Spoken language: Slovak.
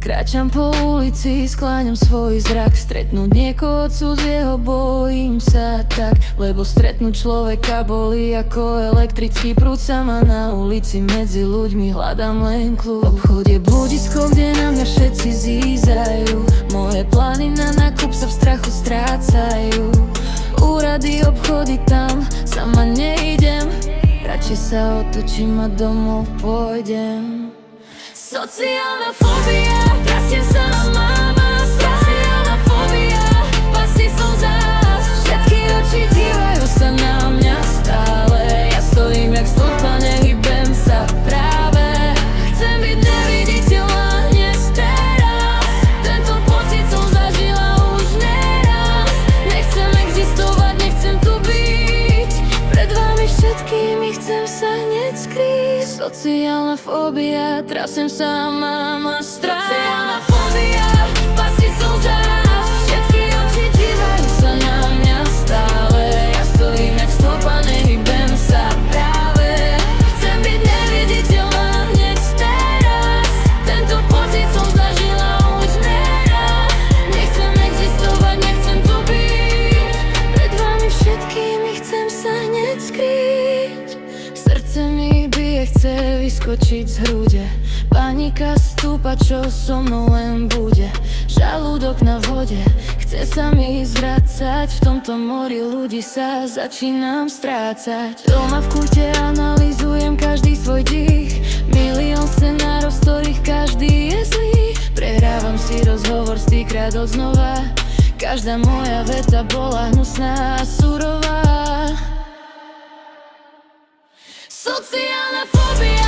Kráčam po ulici, skláňam svoj zrak. Stretnúť niekoho cudzieho, bojím sa tak, lebo stretnúť človeka bolí ako elektrický prúd. Sama na ulici medzi ľuďmi hľadám len kľud. V obchode blúdisko, kde na mňa všetci zízajú. Moje plány na nákup sa v strachu strácajú. Úrady, obchody, tam sama nejdem. Radšej sa otočím a domov pôjdem. Sociálna fóbia, trasiem sa a máma. Sociálna fóbia, pasí som zás. Všetky oči dívajú sa na mňa stále. Ja stojím jak stĺpa, nehybem sa práve. Chcem byť neviditeľná hneď teraz. Tento pocit som zažila už neraz. Nechcem existovať, nechcem tu byť. Pred vami všetkými chcem sa hneď skryť. Sociálna fóbia, trasem sa a mám strach. Sociálna fóbia, pasí som zás. Všetky oči dívajú sa na mňa stále. Ja stojím jak stĺpa, nehybem sa práve. Chcem byť neviditeľná hneď teraz. Tento pocit som zažila už neraz. Nechcem existovať, nechcem tu byť. Pred vami všetkými chcem sa hneď skryť. Srdce mi bije, chce vyskočiť z hrude. Panika stúpa, čo so mnou len bude. Žalúdok na vode, chce sa mi zvracať. V tomto mori ľudí sa začínam strácať. Doma v kúte analyzujem každý svoj dých. Milión scenárov, z ktorých každý je zlý. Prehrávam si rozhovor stýkrát odznova. Každá moja veta bola hnusná a surová. Sociálna fóbia.